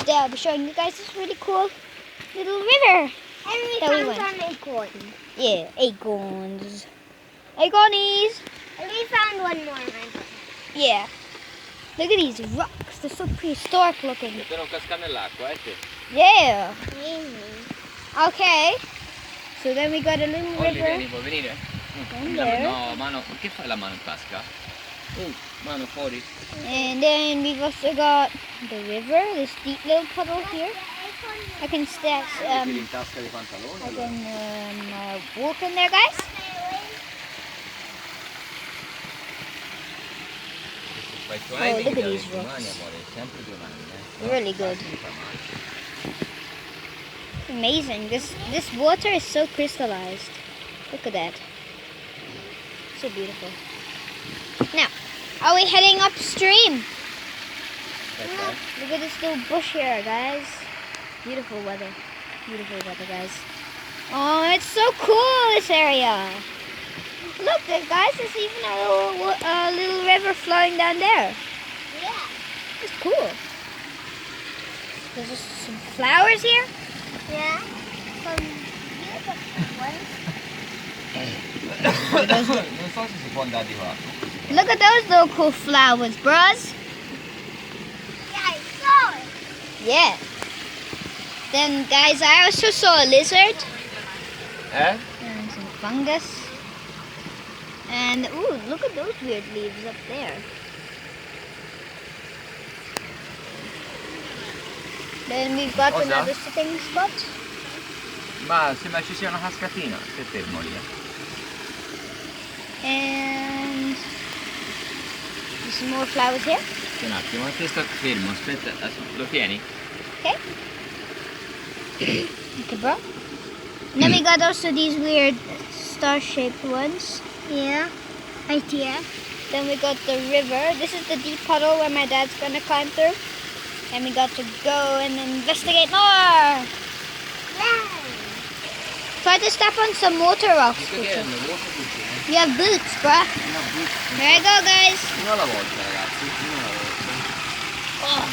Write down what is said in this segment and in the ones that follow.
today I'll be showing you guys this really cool little river. And we That we found went. some acorn. Yeah, acorns. Acornies! And we found one more. Yeah. Look at these rocks. They're so prehistoric looking. Per non cascare nell'acqua, te. Yeah. Amazing. Okay. So then we got a little Olli, river. vieni, puoi venire? And there. No, mano, che fai la mano in tasca? Mano fuori. And then we've also got the river, this deep little puddle here. I can stash, Tiri in tasca dei pantaloni. I allora. can walk in there, guys. Fai Oh, climbing, look at devi these domani, rocks. amore, sempre domani, Really good. Mi fa male. Amazing. This water is so crystallized. Look at that. So beautiful. Now, are we heading upstream? Aspetta, eh. Look at this little bush here, guys. Beautiful weather. Beautiful weather, guys. Oh, it's so cool, this area. Look, guys, there's even a little river flowing down there. Yeah. It's cool. There's just some flowers here. Yeah. Some beautiful ones. Non so se si può andare di qua. Look at those little cool flowers, bros. Yeah, I saw it. Yeah. Then, guys, I also saw a lizard Eh? and some fungus. And, ooh, look at those weird leaves up there. Then we've got Cosa? another sitting spot. Ma sembra ci sia una cascatina. Stai fermo lì. And there's some more flowers here. Aspetta un attimo, te sto fermo, aspetta, lo tieni? Okay. Okay, bro. And then we got also these weird star-shaped ones. Yeah. Right here. Then we got the river. This is the deep puddle where my dad's gonna climb through. And we got to go and investigate more. Yeah. Try to step on some water rocks. Kuchu. You have boots, bruh. There you go, guys. Uno alla volta, ragazzi, uno alla volta. Oh.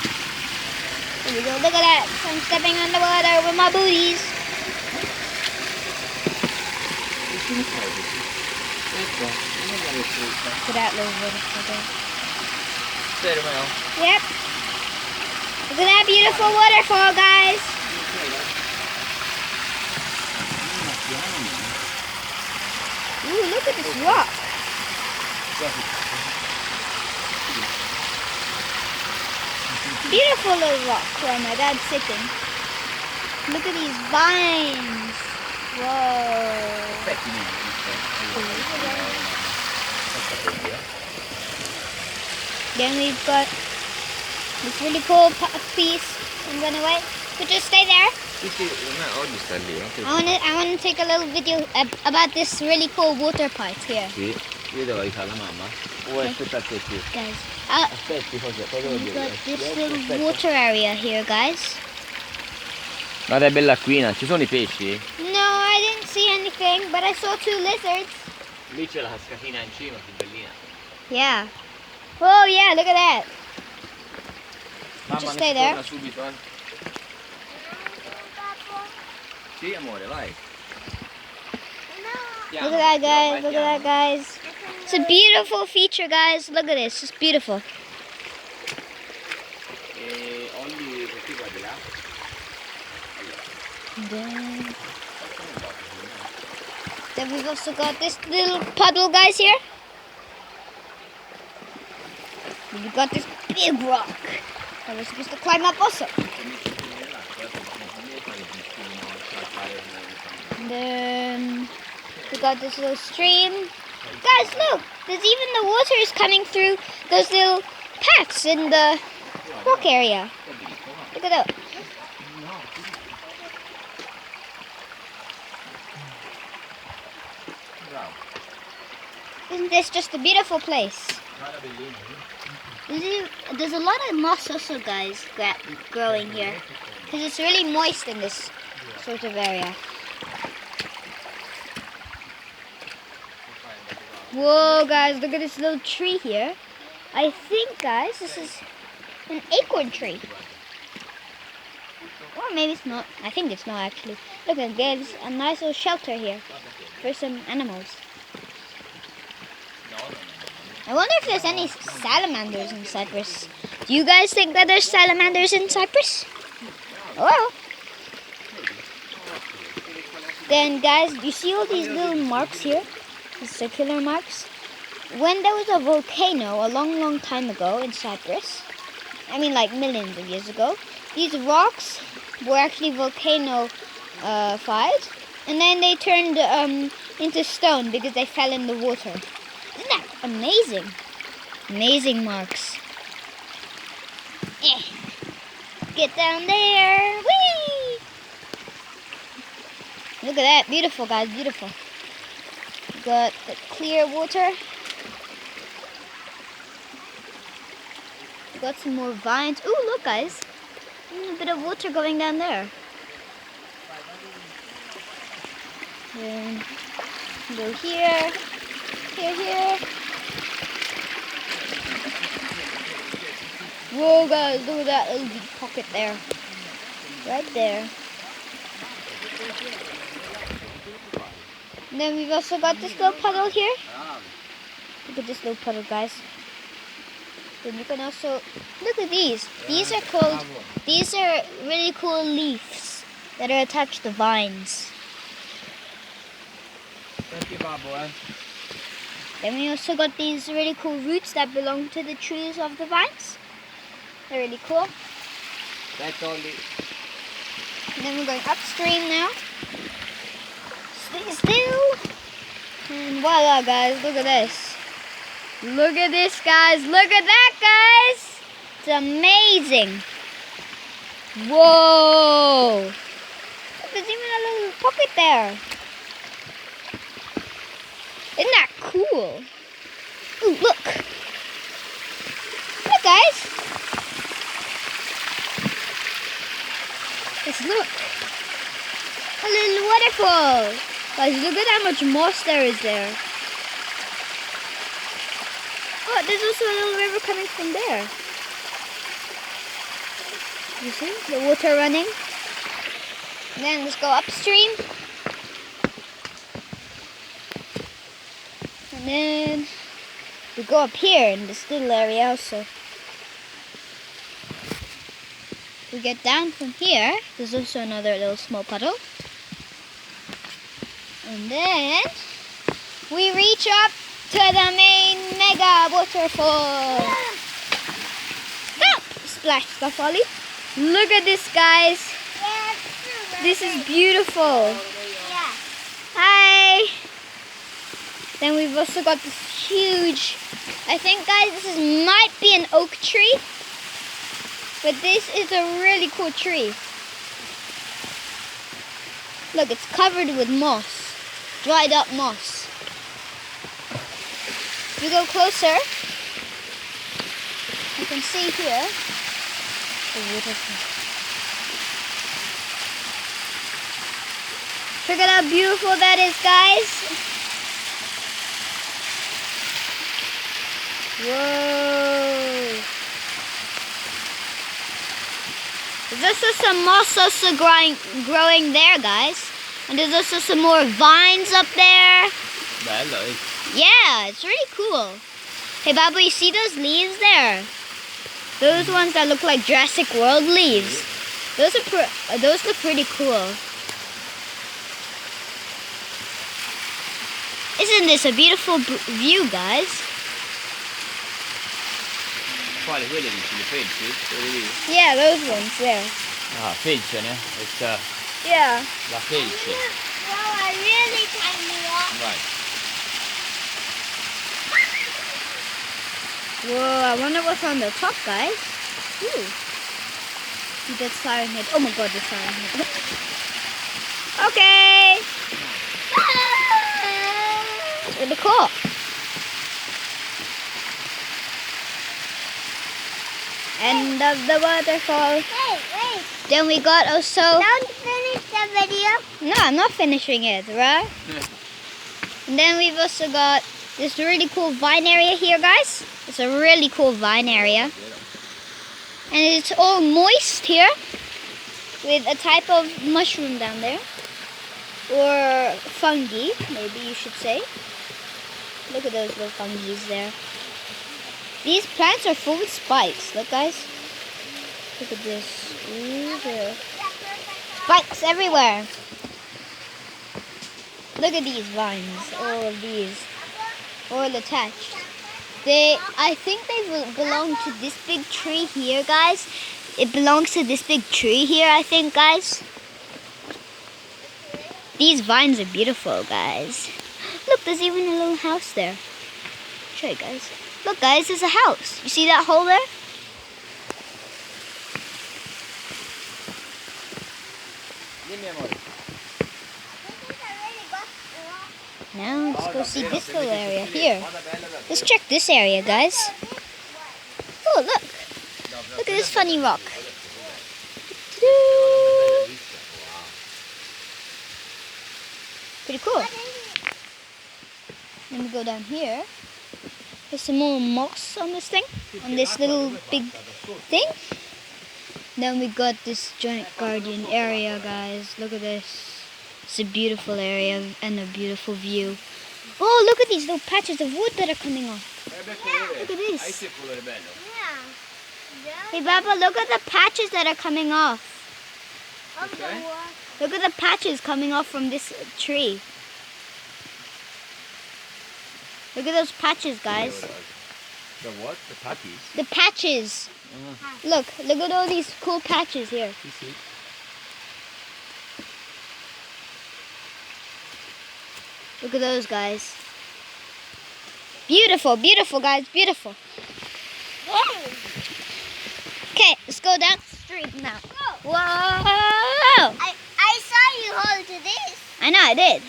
Here we go. Look at that. I'm stepping on the water with my booties. Ecco, non è che frutta. Look at that little waterfall there. Fermo, no? Yep. Look at that beautiful waterfall, guys. Ooh, look at this rock. Beautiful little rock where my dad's sitting. Look at these vines. Whoa. Aspetti, Then we've got this really cool piece. I'm gonna wait. So just stay there. oggi sta lì, I wanna take a little video about this really cool water part here. Sì, io devo aiutare la mamma. O vuoi aspettare te qui? Guys, Aspetti, cosa devo we've dire? got this little water area here, guys. Guarda, è bella acquina, ci sono i pesci? No, I didn't see anything, but I saw 2 lizards. Lì c'è la cascatina in cima, più bellina. Yeah. Oh yeah, look at that. Mamma, Just ne stay si there. torna subito, eh? Sì, amore, vai. Look at that, guys. Look at that, guys. It's a beautiful feature, guys. Look at this. It's beautiful. E Olli, perché guardi là? Then we've also got this little puddle, guys, here. We've got this big rock that we're supposed to climb up also. And then we got this little stream. Guys, look! There's even the water is coming through those little paths in the rock area. Look at that. Isn't this just a beautiful place? There's a lot of moss also, guys, growing here. Because it's really moist in this sort of area. Whoa, guys, look at this little tree here. I think, guys, this is an acorn tree. Or maybe it's not. I think it's not actually. Look, it gives a nice little shelter here for some animals. I wonder if there's any salamanders in Cyprus. Do you guys think that there's salamanders in Cyprus? Hello? Then guys, you see all these little marks here? These circular marks? When there was a volcano a long time ago in Cyprus, I mean like millions of years ago, these rocks were actually volcano fired, and then they turned into stone because they fell in the water. Isn't that amazing? Amazing marks. Get down there. Whee! Look at that. Beautiful, guys. Beautiful. Got the clear water. Got some more vines. Ooh, look, guys. A bit of water going down there. Then go here. Here. Whoa, guys, look at that little deep pocket there. Right there. And then we've also got this little puddle here. Look at this little puddle, guys. Then you can also look at these. These are really cool leaves that are attached to vines. Then we also got these really cool roots that belong to the trees of the vines. They're really cool. And then we're going upstream now. Stay still. And voila, guys, look at this. Look at this, guys. Look at that, guys. It's amazing. Whoa. There's even a little pocket there. Isn't that cool? Ooh, look. Look, guys. Let's look. A little waterfall. Guys, look at how much moss there is there. Oh, there's also a little river coming from there. You see the water running? And then let's go upstream. And then we go up here in this little area also. We get down from here. There's also another little small puddle. And then we reach up to the main mega waterfall. Stop! Splash, stuff, Ollie. Look at this, guys. This is beautiful. Hi. Then we've also got this huge, I think, guys, this might be an oak tree. But this is a really cool tree. Look, it's covered with moss. Dried up moss. If you go closer, you can see here the waterfall. Check out how beautiful that is, guys. Whoa. There's also some moss also growing there, guys. And there's also some more vines up there. Yeah, it's really cool. Hey, Babu, you see those leaves there? Those ones that look like Jurassic World leaves. Those look pretty cool. Isn't this a beautiful view, guys? Quali quelli dici, le felci? Quelli lì? Yeah, those ones there. Ah, felce, ne? It's Yeah. la felce. Well, I really tied me up. Right. Whoa, I wonder what's on the top, guys. Ooh. See that siren head. Oh my god, the siren head. Okay. Really cool. End of the waterfall. Wait. Then we got also... Don't finish the video. No, I'm not finishing it, right? And then we've also got this really cool vine area here, guys. It's a really cool vine area. And it's all moist here. with a type of mushroom down there. Or fungi, maybe you should say. Look at those little fungi there. These plants are full with spikes. Look, guys. Look at this. Ooh, there. Spikes everywhere. Look at these vines. All of these. All attached. I think they belong to this big tree here, guys. It belongs to this big tree here, I think, guys. These vines are beautiful, guys. Look, there's even a little house there. Show you guys. Look, guys, there's a house. You see that hole there? Now let's go see this little area here. Let's check this area, guys. Oh, look. Look at this funny rock. Pretty cool. Then we go down here. There's some more moss on this thing, on this little big thing. Then we got this giant garden area, guys. Look at this. It's a beautiful area and a beautiful view. Oh, look at these little patches of wood that are coming off. Look at this. Hey, Baba, look at the patches that are coming off. Okay. Look at the patches coming off from this tree. Look at those patches, guys. The what? The patties? The patches. Look at all these cool patches here. Look at those, guys. Beautiful, beautiful, guys, beautiful. Okay, let's go down the street now. Whoa! I saw you hold to this. I know, I did.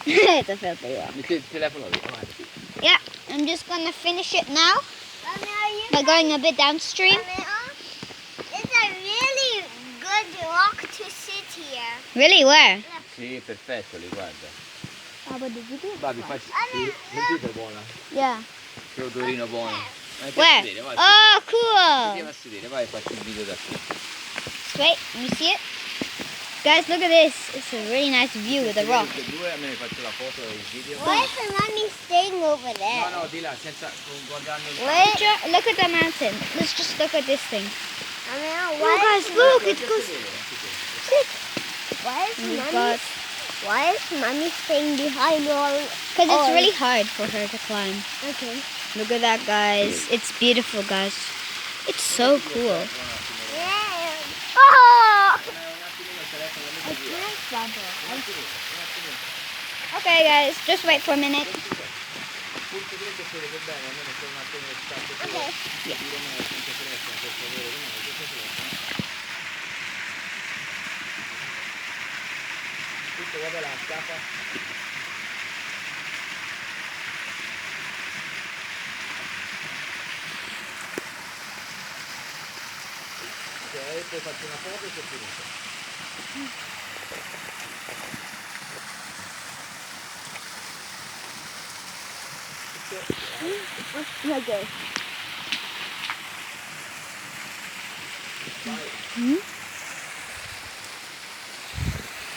It's a filthy one. Yeah, I'm just gonna finish it now by going a bit downstream. It's a really good rock to sit here. Really, where? Sì, perfetto, li guarda. But did you do it? Babi, fai sentite buona. Yeah. Che odorino buono. Where? Oh, cool. Andiamo a sedere, vai, faccio il video da qui. Wait, let me see it. Guys, look at this. It's a really nice view with the rock. Due, a me faccio la foto e il video. Why is the mommy staying over there? No, di là, senza guardando il Wait, look at the mountain. Let's just look at this thing. Why Oh, guys, look, it goes. Why is mommy staying behind all? Because it's really hard for her to climb. Okay. Look at that, guys. It's beautiful, guys. It's so cool. Yeah. Oh! Okay, guys, just wait for a minute. Okay. Ok, poi faccio una foto e c'è finito. Okay.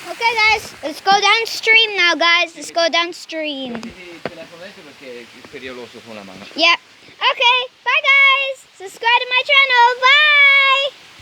Okay, guys, let's go downstream now, guys. Let's go downstream. Devi telefonare perché è pericoloso con la mano. Yeah. Okay, bye, guys. Subscribe to my channel. Bye.